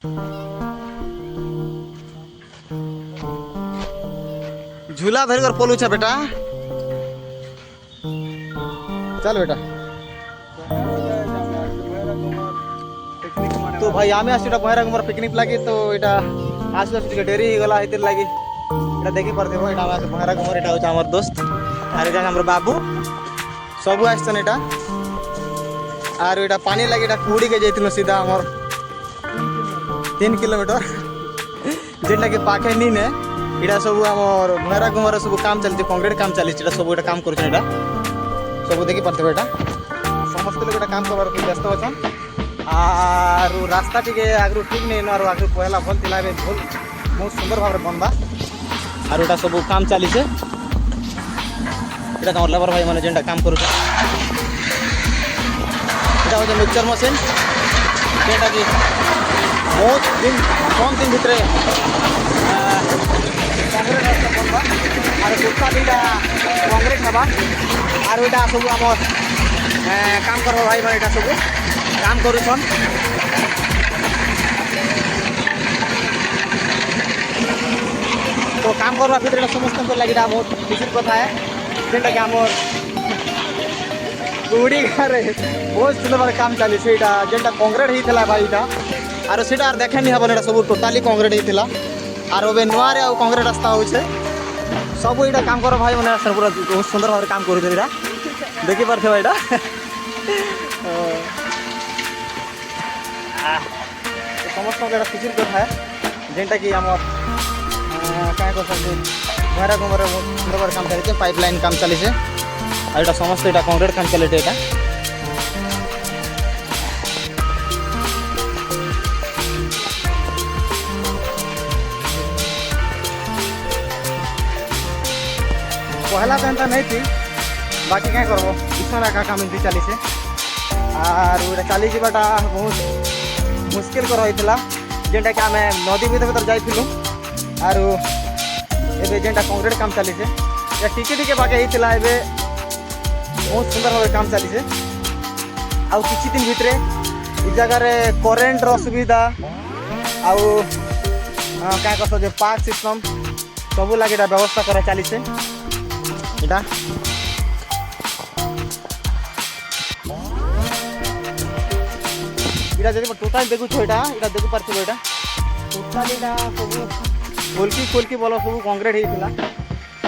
झूला धर कर पलू बेटा। चल बेटा। तो भाई आमे आसी बहरा गुमर पिकनिक लगी तो यहाँ आसु आसु टे डेरी गला लगी এটা দেখি পারতে এটা আমার বহরা গুমর এটা হচ্ছে আমার দোস্ত আর এটা আমার বাবু সবু আসছেন এটা আর এটা পানি লাগি এটা কুড়ি কে যাইছিল সিধা আমার 3 কিলোমিটার যেটা কি পাখে নি নে এটা সবু আমার বহরা গুমর সবু কাম চলছে কংক্রিট কাম চলছে এটা সবু এটা কাম করছে এটা সবু দেখি পারতে এটা সমস্ত লোক এটা কাম করবার ব্যস্ত আছেন আর রাস্তা টিকে আগ্রু ঠিক নেই আর আগ্রু পয়লা ভল ଥିଲା ଏବେ ভুল ବହୁତ ସୁନ୍ଦର ଭାବରେ ବନବା আর এটা সব কাম চালিছে এটা আমার লেবার ভাই মানে যেটা কাম করছে এটা হচ্ছে মিক্সচার মেশিন যেটা কি বহুত দিন কম দিন ভিতরে কংক্রিট রাস্তা বনবা আর দুটা দুইটা কংক্রিট হবা আর ওইটা সব আমার কাম করবা ভাই মানে এটা সব কাম করুছন तो काम करवा ভিতরে সমস্ত লাগি এটা বহুত খুশির কথা যেটা কি আমার গুড়ি ঘরে বহুত সুন্দর ভাবে কাম চালিছে এটা যেটা কংক্রিট হইଥିଲା ভাই এটা আর সেটা আর দেখেনি হব না এটা সব টোটালি কংক্রিট হইଥିଲା আর ওবে নয়ারে আর কংক্রিট রাস্তা হচ্ছে সব এটা কাম করা ভাই মানে পুরো বহুত সুন্দর ভাবে কাম করে এটা দেখি পারছে ভাই এটা সমস্ত এটা খুশির কথা যেটা কি আমার क्या कर सकते बहरा गुमर सुंदर काम चलते पाइपलाइन काम चली और ये समस्त ये कंक्रीट काम चले ये पहला तो एंता नहीं थी बाकी क्या करब इतना का काम एमती चली और चली जावाटा बहुत मुश्किल कर जेनटा कि आम नदी भर जाइलु और ये जेनटा कंक्रीट काम चली टिके टिके बाकी होता है बहुत सुंदर भाव काम चली आउ किसी दिन भितर ये जगार करेन्ट असुविधा आउ क्या कह जो पार्क सिस्टम सब लगे व्यवस्था करा चली इटा टोटाल देखु यहाँ देखु पार्थ यहाँ टोटाल यहाँ सब खोलकी बोल सब कंक्रीट होता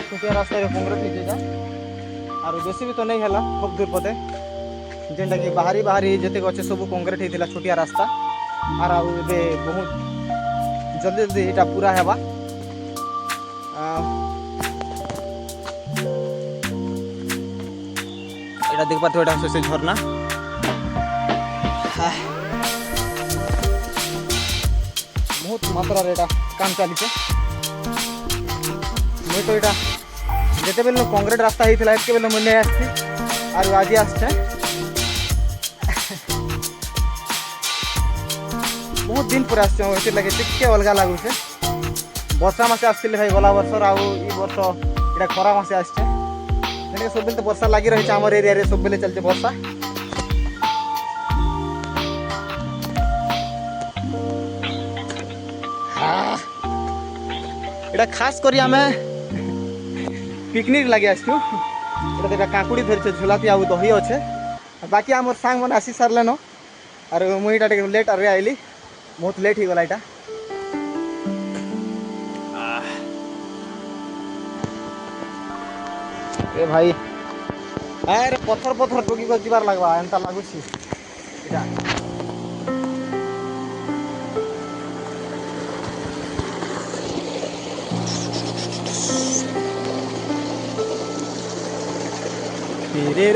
छुटिया रास्ता कंक्रीट होता और बेसी भी तो नहीं है खूब दूर पदे जेनटा कि बाहरी बाहरी जिते अच्छे सब कंक्रीट होता छुटिया रास्ता और आबे बहुत जल्दी जल्दी यहाँ पूरा है यहाँ देख पाते यहाँ से झरना बहुत मात्रा काम चली मुझे तो यहाँ जिते बेल कंक्रीट रास्ता होता है बेल मुझे नहीं आसी और आज आसचे बहुत दिन पर आसचे लगे टिके अलग लगुचे वर्षा मसे आसती भाई गला वर्ष आउ वर्ष यहाँ खरा मसे आसचे सब बेले तो वर्षा लगी रही है आम एरिया सब बेले चलते वर्षा এটা খাস করি আমি পিকনিক লাগি আসছু এটা দেখা কাকুড়ি ধরছে ঝুলাতি আউ দহি আছে বাকি আমার সাং মানে আসি সারলেন আর মুই এটা লেট আর আইলি বহুত লেট হয়ে গলা এটা এ ভাই আরে পথর পথর টুকি করে যাবার লাগবা এনতা লাগুছি এটা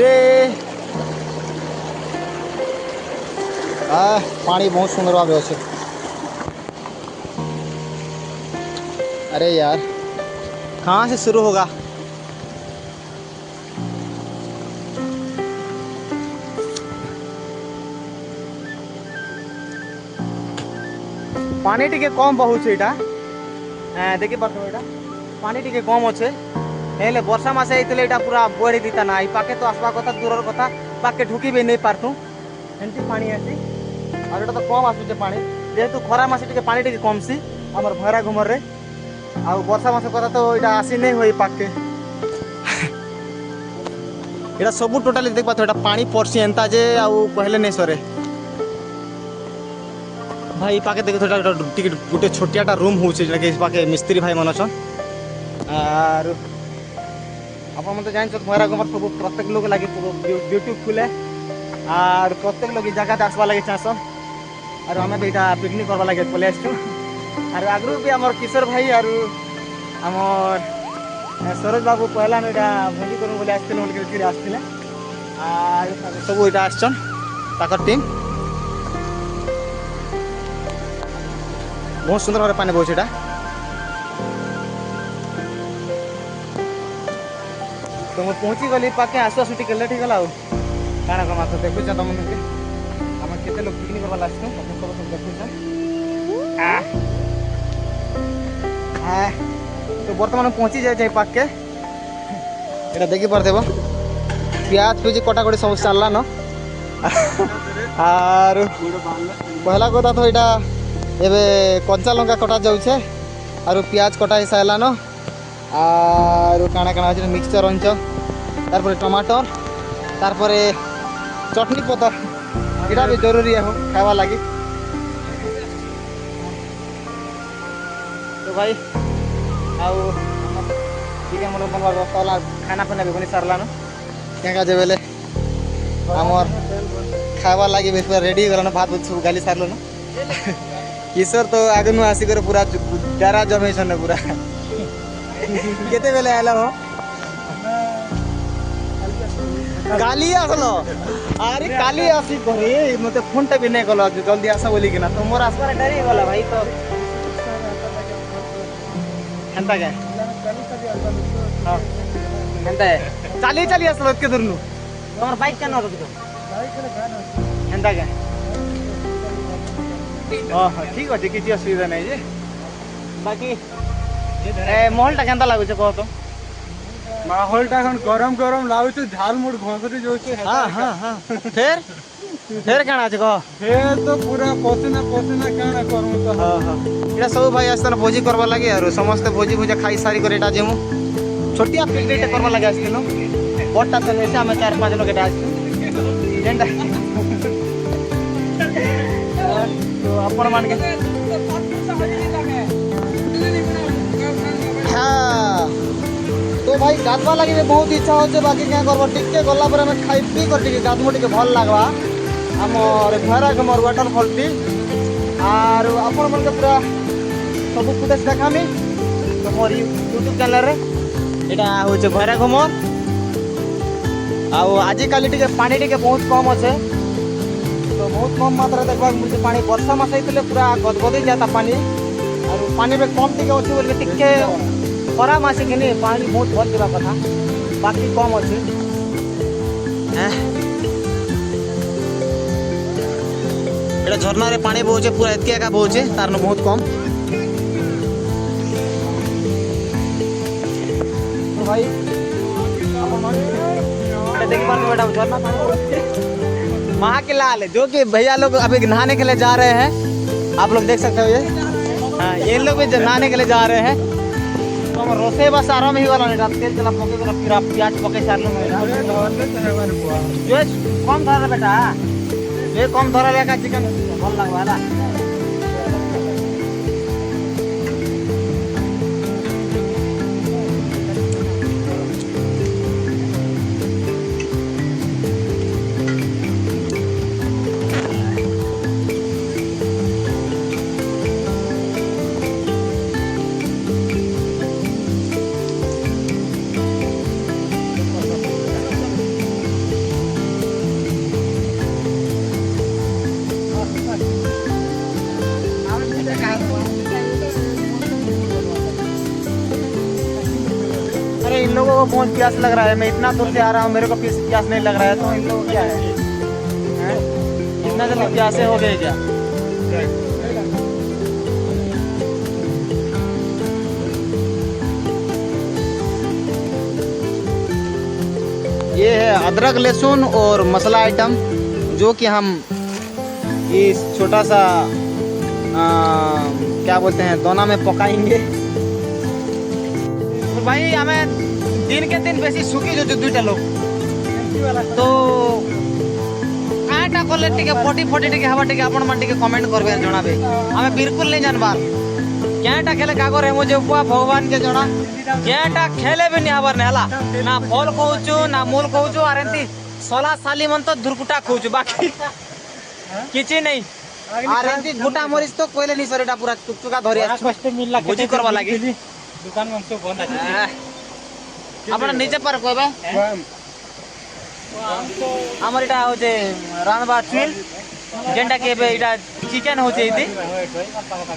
रे पानी बहुत सुंदर भाव अच्छे अरे यार कहाँ से शुरू होगा पानी टिके कम बहुत यहाँ देखी पार्थ यहाँ पानी टिके कम अच्छे हेले वर्षा मसे होता पूरा बढ़ी दीता ना पाके तो आसवा कथा दूर कथा पाके ढुकी भी नहीं पारतु एमती पानी आसी और ये तो कम आसूचे पानी जेहेतु खरा मास टिके पानी टिके कमसी आमर भैरा घुमर रे आ वर्षा मास कथा तो इटा आसी नहीं होई पाके इटा सब टोटाली देख पातो इटा पानी पड़सी एंता जे आ कहले नहीं सरे भाई पाके देख थोड़ा टिके गुटे छोटियाटा रूम होचे जेटा के पाके मिस्त्री भाई मन छन आर आप मतलब जान छ भैरा घुमर सब प्रत्येक लोग लागे यूट्यूब खुले आर प्रत्येक लोग जगह आसवा लगे चाहसन और हमें तो यहाँ पिकनिक करवा लगे पलि आसु और आगु भी आम किशोर भाई और आमर सरोज बाबू पहला यहाँ भोजी करूँ बोले आसते आसते सब यहाँ आसन ताकर टीम बहुत सुंदर भाव पानी बहुत यहाँ तो मैं पहुँची गली पाके आसु आसु टिके लेट होगा काଣା कमा तो देखुछ तुम आम केते लोग पिकनिक करवा लास्ट सब देखुछ तो बर्तमान पहुँची जाए पाक के এটা देखी पार देव प्याज पिज कटाकटी सब चलला न आर पहला कथा तो यहाँ एबे कंचा लंका कटा जाऊे आर प्याज कटा हो सारा न आर काଣା काଣା अच्छे मिक्सचर अंच तार टमाटर तार चटनी पतर यहाँ भी जरूरी है खावा लगी तो भाई आउ चिकेन मन बनवा व्यवस्था खाना पीना भी बनी सारा न क्या बेले आमर खावा लगी रेडी गलान भात भूत सब गाली सारल न किशोर तो आगे नु आसिक पूरा डारा जमे पूरा केते बेले आला हो काली आसलो अरे काली आसी घरे मते फोन टा भी नहीं कल जल्दी आस बोली कि ना तो मोर आसबार डरी गला भाई तो हेंता के हां हेंता है चली चली आसलो के दूर नु तमर बाइक केन रखि दो हेंता के हां ठीक अछि किछि असुविधा नहीं जे बाकी ए महलटा केनता लागु छ कह तो माहौलटा गरम गरम लागुच झाल मुड़ घसरी जोचे हां हां हां फिर काना छ कह फिर तो पूरा पसीना पसीना काना करम तो हां हां एटा सब भाई आस्तन भोजी करबा लागे और समस्त भोजी भोजा खाई सारी कर एटा जेमु छोटिया पिकनिक करबा लागे आस्तिनो बड़टा तो नेसे हम 4-5 लोग एटा आस्ति जेंटा तो अपन मान के हां तो भाई गाधवा लगे बहुत इच्छा होचे बाकी क्या करब टिके गला पर हमें खाई पी कर टिके गाधमो टिके भल लागवा हमर भैरा हमर वाटरफॉल टी आर अपन मन के पूरा सब फुटेज देखामी तो मोर यूट्यूब चैनल रे एटा होचे भैरा घमर आज काली टिके पानी टिके बहुत कम अच्छे तो बहुत कम मात्रा देखा मुझे पानी वर्षा मास होते पूरा गदगदी जाता पानी और पानी में कम टिके अच्छे बोल टिके खरा मास कि पानी बहुत भर जावा कथा बाकी कम अच्छे एटा झरना रे पानी बहुचे पूरा एतके एका बहुचे तार न बहुत कम तो भाई एटा देख पार बेटा झरना पानी वहाँ के लाल है जो कि भैया लोग अभी नहाने के लिए जा रहे हैं आप लोग देख सकते हो ये हाँ ये लोग भी नहाने के लिए जा रहे हैं तो हम रोसे बस आराम ही वाला नहीं तेल चला पके वाला फिर आप प्याज पके सार लो जो कम धरा बेटा ये कम धरा लेका चिकन भल लगवा ना अरे इन लोगों को बहुत प्यास लग रहा है मैं इतना दूर से आ रहा हूँ मेरे को प्यास नहीं लग रहा है तो इन लोगों को क्या है इतना जल्दी प्यासे हो गए क्या ये है अदरक लहसुन और मसाला आइटम जो कि हम इस छोटा सा क्या बोलते हैं दोना में पकाएंगे। तो भाई हमें दिन के दिन बेसी सुखी जो दुईटा लोग तो काटा कले टिके फटी फटी टिके हवा टिके आपण मन टिके कमेंट करबे जणाबे हमें बिल्कुल नहीं जानबार क्याटा खेले कागो रे मुझे उपवा भगवान के जणा क्याटा खेले भी नहीं हबर ने हला ना फल कहूचु ना मूल कहूचु आर एंती 16 साली मन तो दुर्कुटा कहूचु बाकी किछि नहीं आर एंती गुटा मरीच तो कोइले नहीं सर एटा पूरा टुकटुका धरि आ कष्ट मिलला बुझी करबा लागी दुकान मन तो बंद अछि आपण नीचे पर कहबे हमर इटा होचे रानबा चुइल जेंटा के बे इटा चिकन होचे इति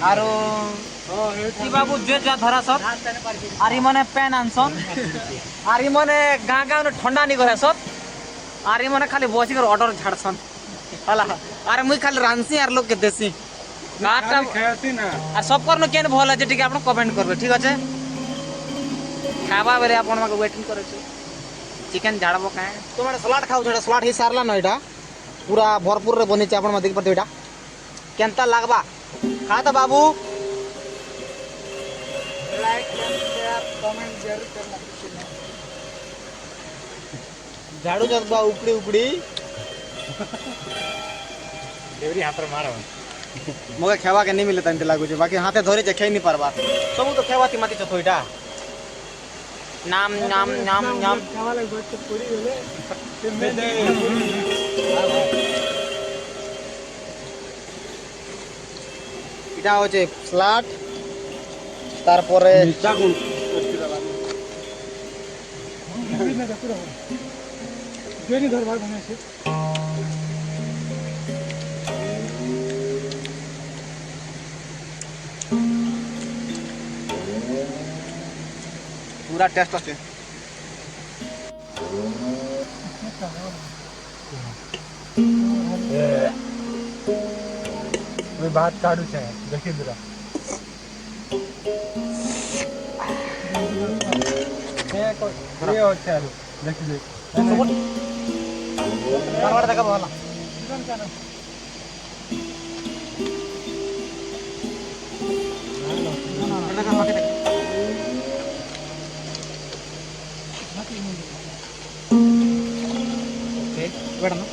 आरो ती बाबू जे जा धरा सब आरी मने पेन आनसन आरी मने गां गां ठंडा नि करे सब आरी मने खाली बसी कर ऑर्डर झाड़सन हला अरे मुई खाली रानसी आर लोग के देसी गाटा खाती ना आ सब करनो केन भल जे ठीक आपण कमेंट करबे ठीक अछि खाबा बेले आपण माके वेटिंग करे छी चिकन झाड़बो काहे तो माने सलाड खाउ छडा सलाड ही सारला न एटा पूरा भरपूर रे बनी छै आपण म देख परते एटा केनता लागबा खा त बाबू लाइक शेयर कमेंट जरूर करना झाड़ू जरबा उपड़ी उपड़ी देवरी हाथ रे मारो मगे खेवा के नहीं मिले तंते लागु छै बाकी हाथे धरि जे खे नहीं परबा सब तो खेवाती माटी छ थोइटा नाम नाम नाम नाम खेवा लग बच्चे पूरी गेले इटा होचे स्लाट तारपरे चाकुन जेनी धर भाग बने छे पूरा टेस्ट আছে ওই ভাত কাটু છે দেখি দিরা ये হচ্ছে আর দেখি দে কারবার দেখা ভালো চিকন কেন না না না ओके वेडना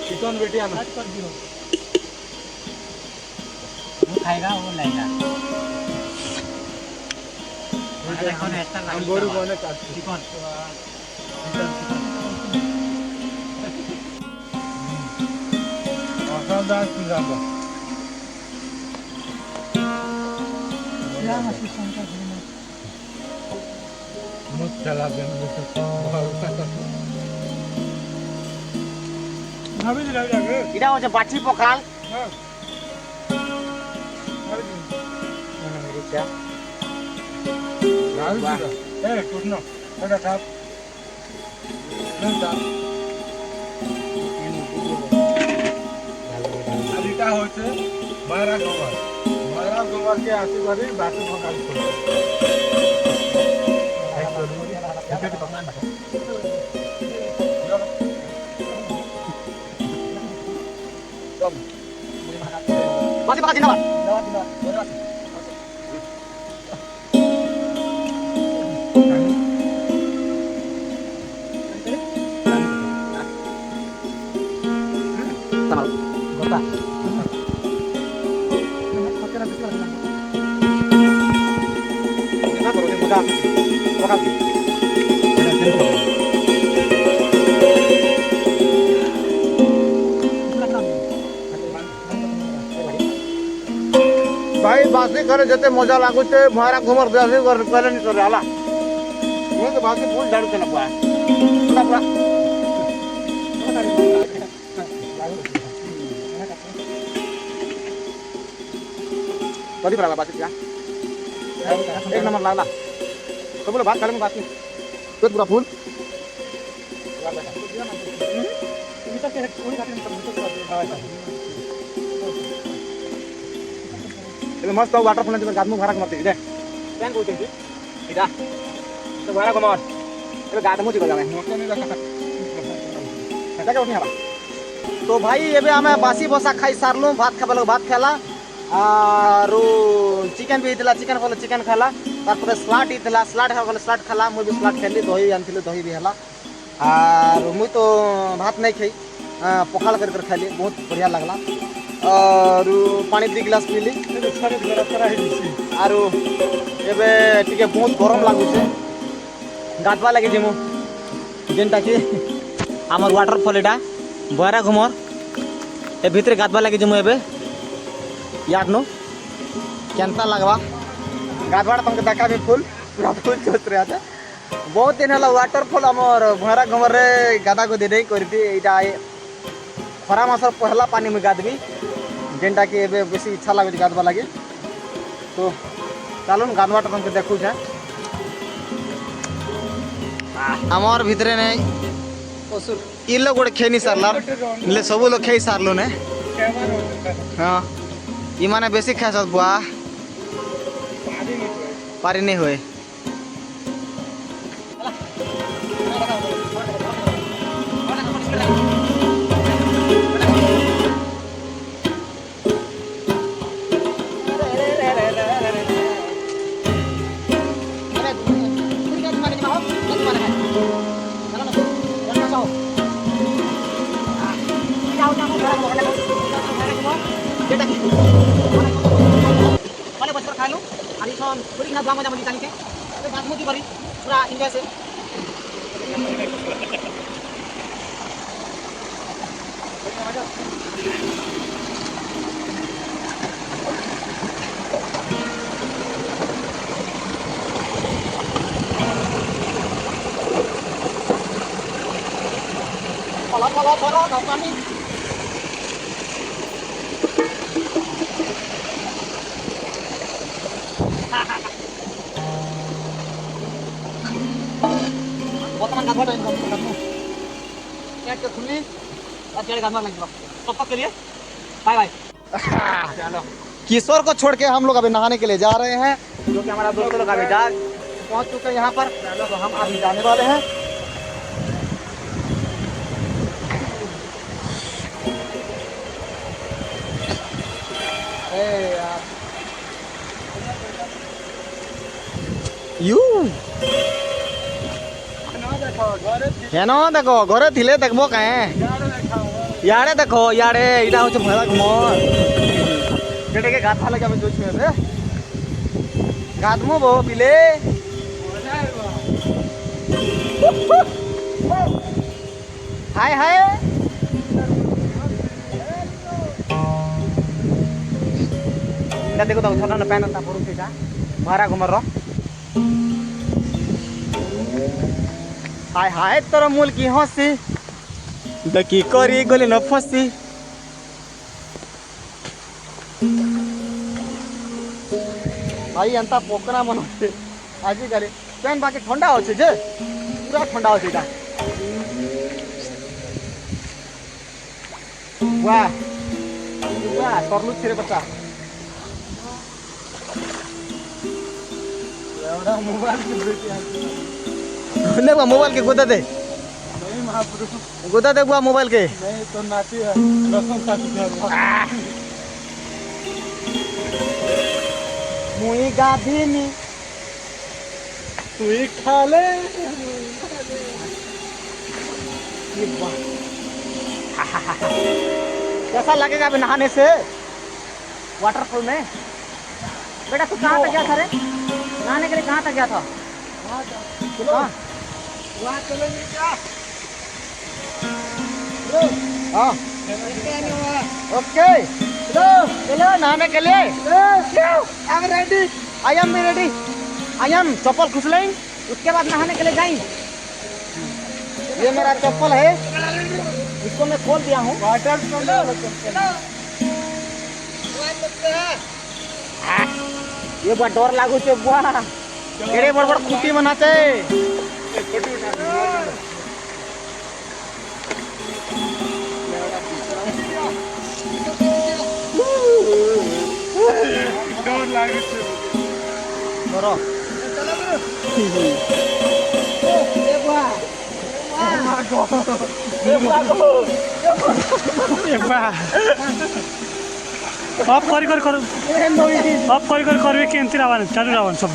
चिकन बेटी आना वो खाएगा वो लाएगा हम बोरू बोने काट चिकन दास जाबा या मस्त संका घुमा मुत चला देन भाभी जी रह जागे इडा होचे बाछी पखाल हां भाभी जी ना मेरे क्या भाभी जी ए टूटनो बड़ा साहब ना साहब এটা হচ্ছে মারা গোমার কে আসি করে বাসে পকাল করে masih pakai jinawan भाई बासी करे जते मजा लागुचे महारा घुमर बासी कर करे नहीं करे हला मैं तो बासी फूल झाड़ू के ना पाया पूरा कभी पड़ा बासी क्या एक नंबर लागला तो बोले भात खाले में बासी पेट पूरा फूल ଏବେ ମସ୍ତ ୱାଟରଫଲ୍ ଯିବେ ଗାଧମୁ ଭରା କମର ଦେ କେନ୍ କହୁଛନ୍ତି ଏଇଟା ତ ଭରା କମର ଏବେ ଗାଧମୁ ଯିବେ ଆମେ ସେଟା ଉଠି ହବା तो भाई एबे हमें बासी बसा खाई सारलु भात खाबा लोग भात खेला आरो चिकन भी हितला चिकन बोले चिकन खाला तारपर स्लाट हितला स्लाट है बोले स्लाट खाला मु भी स्लाट खेली दही आनथिले दही भी हला आर मुई तो भात नहीं खाई पखाल कर खाली बहुत बढ़िया लगला और पानी 2 गिलास पीली आरो एबे टिके बहुत गरम लागुचे गाधवा लगी जिमु जेनटा कि हमर वाटरफॉल एटा बरा घुमर ए भितर गाधवा लगे जमु एबे याद नो केनता लगवा गाधवा तुमके देखा भी फुल पूरा फुल चोत रहा था बहुत दिन है वाटरफॉल हमर भरा घुमर रे गाधा को दे करती एटा खरा मासर पहला पानी में गाधबी जेनटा कि एबे बेसी इच्छा लागे गाधवा लगे तो चलुन गाधवा तुमके देखु छे हमर भितरे नहीं ये लोग गोटे खेनी सारला सब लोग खे सारलु ने हाँ ये माने बेसी खास बुआ पारी नहीं हुए वाले बचकर खा लो आणि छन थोडी खा मजा मध्ये चालते ते बात मोठी बरी पूरा एन्जॉय से Pala kami Botaman gathwa time कम करनो कैट के खुली और चढ़ गाधवा लग जाओ तब तक के लिए बाय बाय चलो किशोर को छोड़ के हम लोग अभी नहाने के लिए जा रहे हैं जो कि हमारा दोस्त लोग अभी जा पहुंच चुके हैं यहाँ पर तो हम अभी जाने वाले हैं यू हेनो देखो घरे थिले देखबो काहे याडे देखो याडे इटा होछ भला घुमर जेटे के गाथा लगे हम जोछ में बे गादमु बो बिले हाय हाय देखो तो थोड़ा न पैन ता परू सेटा मारा घुमर रो हाय हाय तोर मूल की हंसी दकी करी गले न फसी भाई अंता पोकरा मन होते आज काली पेन बाकी ठंडा होचे जे पूरा ठंडा होचे एटा वाह वाह तरलु छरे बच्चा एवढा मोबाइल के ब्रेक ले बा मोबाइल के गोदा दे नहीं महाप्रभु गोदा दे बुआ मोबाइल के नहीं तो नाची है रसम साथी मुई गाधीनी तू खा ले कैसा लगेगा अभी नहाने से वाटरफॉल में बेटा तू कहाँ तक गया था रे नहाने के लिए कहाँ तक गया था वहाँ चलेंगे क्या हाँ ओके चलो नहाने के लिए I am ready I am चप्पल खुश लें उसके बाद नहाने के लिए जाएंगे ये मेरा चप्पल है इसको मैं खोल दिया हूँ ये बड़ा डर लागू छे बुआ एड़े बड़ बड़ कुटी बनाते ধরো অফ করি করবে কেমতি রাবান চালু রাবান সব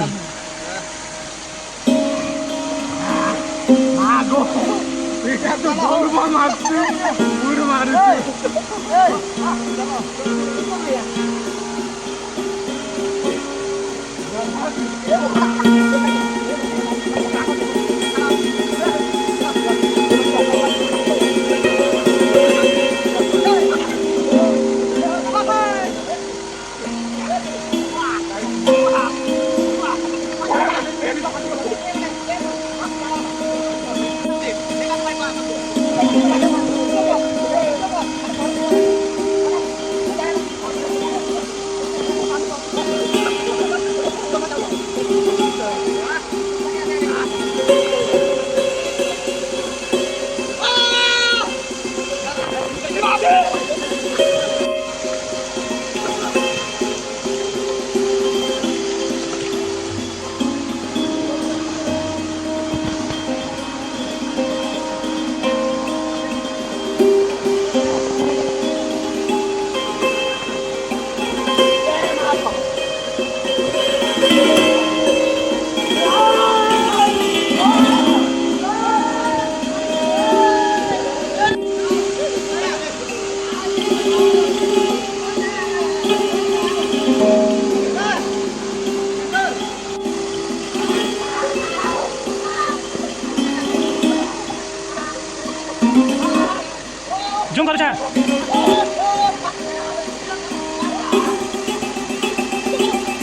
জুম করছে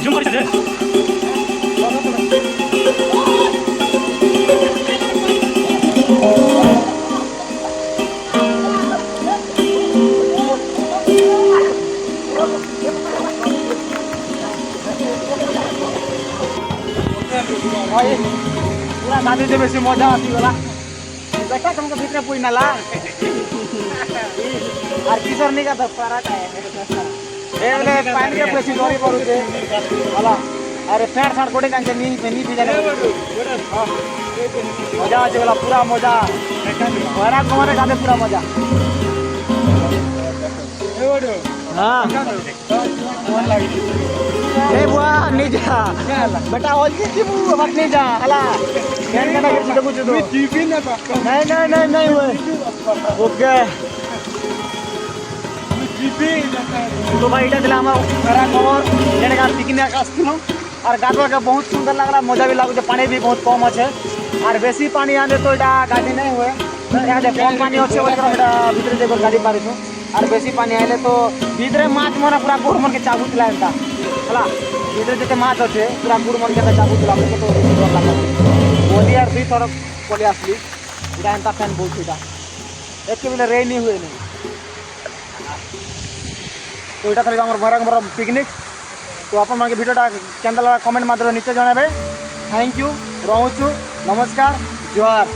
জুম করছে রে पूरा गाड़ी से बेसी मजा आती वाला देखा तुमको भीतर पूरी नाला और किशोर नहीं का तो पारा का है ए बोले पानी के बेसी डोरी पड़ू छे वाला अरे पैंट शर्ट कोडी कांचे नी जाने मजा आछे वाला पूरा मजा भरा कमरे गाते पूरा मजा हां ए बुआ नहीं जा बेटा और की बात नहीं जा हला कैन का कुछ कुछ दो टीवी ना नहीं हुए ओके तो भाई इटा दिला हम घरा कवर जेने का पिकनिक आस्थिलो और गाडवा के बहुत सुंदर लग रहा मजा भी लागो पानी भी बहुत कम আছে और बेसी पानी आने तो इटा गाड़ी नहीं हुए यहाँ दे कम पानी আছে ओकरा बेटा भीतर देखो गाड़ी पारी छु और बेसी पानी आइले तो भीतर माछ मरा पूरा गोड़ मन के चाबू दिला एंता हला भीतर जते माछ আছে पूरा गोड़ मन के चाबू दिला के तो डर लागला बोली यार दुई थर कोली आसली इटा एंता फैन बोल छिटा एक के रे नहीं हुए नहीं तो इटा खाली हमर भरा पिकनिक तो अपन मन के वीडियोटा केंदा लगा कमेंट मात्र नीचे जणाबे थैंक यू रहूछु नमस्कार जोहार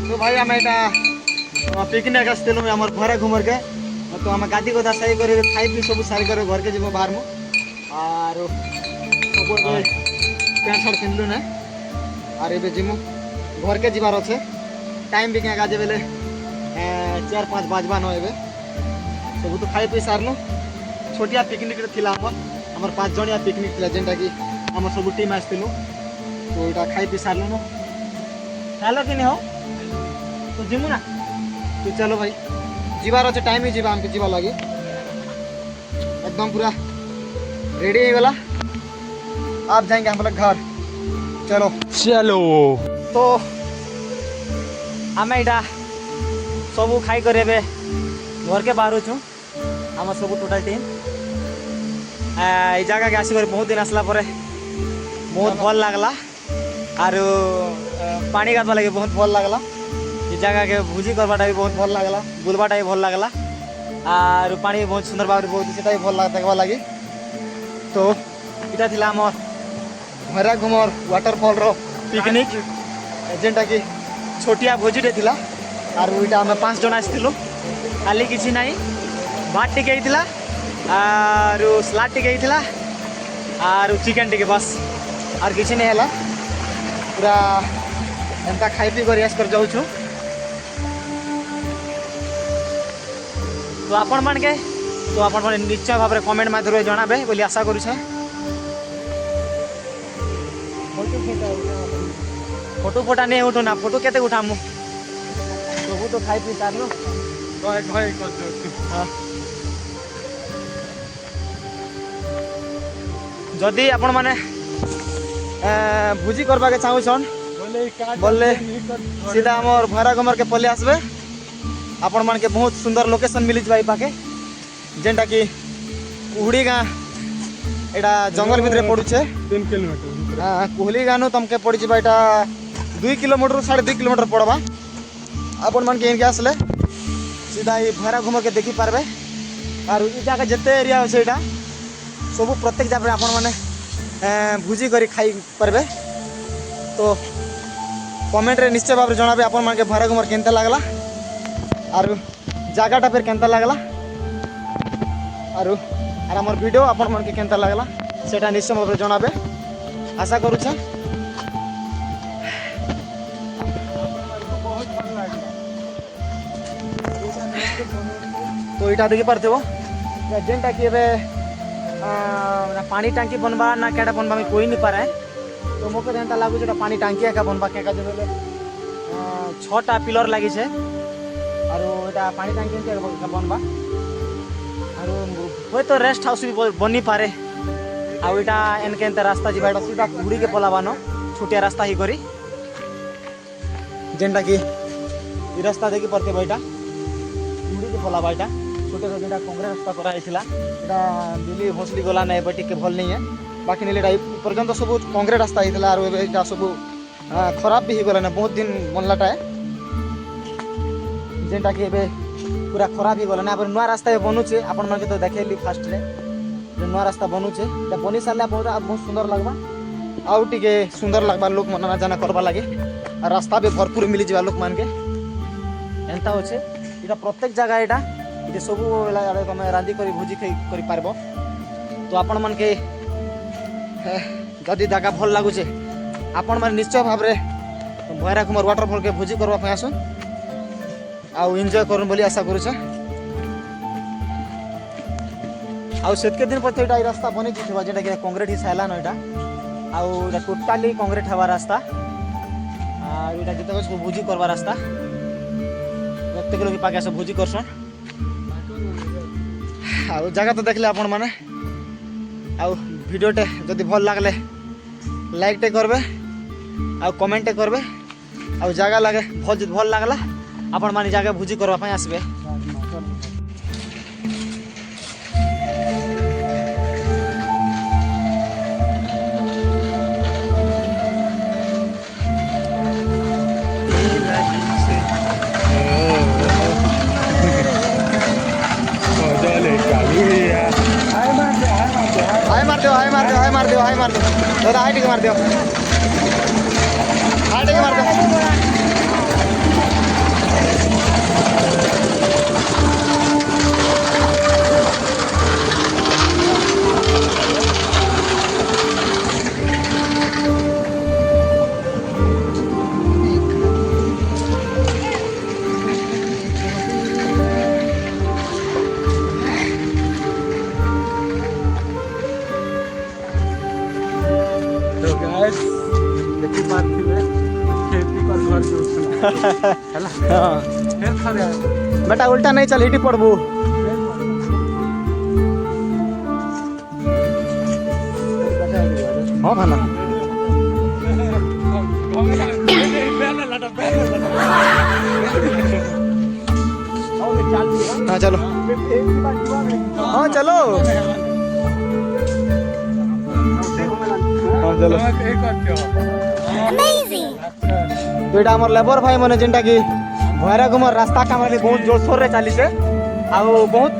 तो भाई आम यहाँ पिकनिक आसलु आम घरे घूमर के तो आम गादी गदा सारी कर खाई पी सब सारी कर घर के जीव बाहर मु और पैंट शर्ट पिंधलु ना और ये जीमु घर के जीवार अच्छे टाइम भी क्या गाजे बेले 4-5 बाजबा न ए सब तो खाई पी सारनु छोटिया पिकनिक थिला हमर 5 जणिया पिकनिक थिला जेंटा कि हमर सब टीम आसलु तो इटा खाई पी सारनु न खालो कि नहीं हो तो जिमु ना तो चलो भाई जीवार अच्छे टाइम ही जीवा हमके जीवा लगी एकदम पूरा रेडी हो गला आप जाएंगे हम लोग घर चलो तो आम इटा सब खाई कर घर के बाहर छू आम सब टोटाल टीम जगह के आसिक बहुत दिन आसला बहुत भल लगला आरो पानी गाधवा लगे बहुत भल लगला ये जगह के भोजी करवाटा भी बहुत भल लगला बुलवाटा भी भल लगला और पानी भी बहुत सुंदर भाव बहुत से भल देखा लगी तो इटा थिला हमर भैरा घुमर वाटरफॉल रो पिकनिक जेनटा कि छोटिया भोजीटे थिला आर इटा हम 5 जन आसिथिलु खाली किछि नाही भात टिके हिथिला आर सलाद टिके हिथिला आर चिकन टिके बस आर किछि नहीं हला पूरा एंता खाई पी कर कर जाऊँ तो आपण मान के तो आपण माने निश्चय भाव कमेंट माध्यम जनाबे बोली आशा करूँ फोटो फोटा नहीं उठो ना फोटो केते उठामु सब तो खाई पी सारलो जदि आपण माने भुजी करबा के चाहूछन बोले सीधा हमर भैरा घमर के पले आसबे आपण मान के बहुत सुंदर लोकेशन मिली जाई पाके जेंटा कि कुहड़ी गाँ एटा जंगल भितर पड़ुछे 3 किलोमीटर हाँ कुहली गाँव तुमके पड़ी जावा एटा 2 किलोमीटर 2.5 किलोमीटर पड़वा आपण मान के इनके आसले सीधा ये भैरा घमर के देखी पारबे और ई जगह जते एरिया है सेटा सब प्रत्येक जगह आपण माने भुजी करी खाई पारबे तो कमेंट रे निश्चय भाव जनाबे आपण मान के भैरा घमर केनता लागला और जगहटा फिर केनता लागला और हमर वीडियो आपण मान के केनता लागला सेटा निश्चय भाव जनाबे आशा करू छे तो इटा देखि पारथबो जेनटा कि एबे पानी टांकी बनबा ना केडा बनबा मैं कोई नहीं पारे तो मोके जेनटा लागु जेटा पानी टांकी एका बनबा केका जेबे 6टा पिलर लागि छे और एटा पानी टांकी के बनबा और होय तो रेस्ट हाउस भी बनी पारे आ एटा एनके एनते रास्ता जिबाटा सीधा घुड़ी के पलाबानो छोटिया रास्ता ही करी जेनटा कि ई रास्ता देखि परते बैटा घुड़ी के पलाबा एटा छोटे से जेटा कांग्रेस रास्ता करा आइथिला एटा दिल्ली भोसली गला नै बटी के भल नहीं है बाकी नेले एटा पर्यंत सब कांग्रेस रास्ता आइथिला और एटा सब खराब भी गला ना बहुत दिन बनलाटा है जेनटा कि एबे पूरा खराब ही गला ना नुआ रास्ता बनूचे आपण मान के तो देखेली फास्ट रे जे नुआ रास्ता बनूचे त बनी सारला बहुत सुंदर लागबा आउ टिके सुंदर लागबा लोग मन ना जाना करबा लागे और रास्ता भी भरपूर मिली जावा लोग मान के एंता होचे इटा प्रत्येक जगह एटा ये सब तुम रांधि कर भोजी कर पारब तो आपण मान के जदि जगह भल लगुचे आपण मान निश्चय भाव भैरा घुमर वाटरफॉल के भोजी करबा आसुन आउ एंजॉय करन बोली आशा करूछे आउ सेतके दिन पर एटा रास्ता बनी जिथबा जेटा कि कांक्रीट ही साइला न एटा आउ एटा टोटली कांक्रीट हवा रास्ता आ एटा जते सब भोजी करबा रास्ता प्रत्येक लोग पाके सब भोजी करसन आउ जगह तो देखले आपण माने आउ वीडियो टे जदि भल लागले लाइक टे करबे आउ कमेंट टे करबे आउ जगह लागे भल लागला आपण माने जगह भुजी करबा पय आसबे हाय मार दो दादा हाय टिके मार दो हाय टिके मार दो बेटा उल्टा नहीं चल हिटी पड़बू हाँ भाना हाँ चलो हाँ चलो हाँ चलो तो ये आम लेबर भाई मैंने जेनटा कि भैरा घुमर रास्ता काम बहुत जोरसोर रे चली से आ बहुत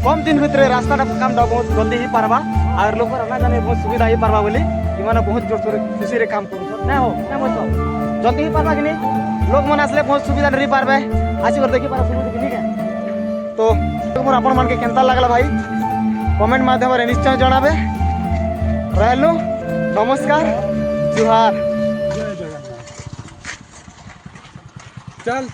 कम दिन भितर रास्ता काम बहुत जल्दी ही पारबा আর লোক না জানে বহুত সুবিধা হয়ে পারবা বলে ইমানে বহুত জোর সোরে খুশি রে কাম করছ না হো না বলছো জলদি হয়ে পারবা কিনি লোক মনে আসলে বহুত সুবিধা রে পারবে আসি করে দেখি পারা সুবিধা কিনি কে তো মোর আপন মানকে কেনতা লাগলা ভাই কমেন্ট মাধ্যমে নিশ্চয় জানাবে রহিলু নমস্কার জুহার चल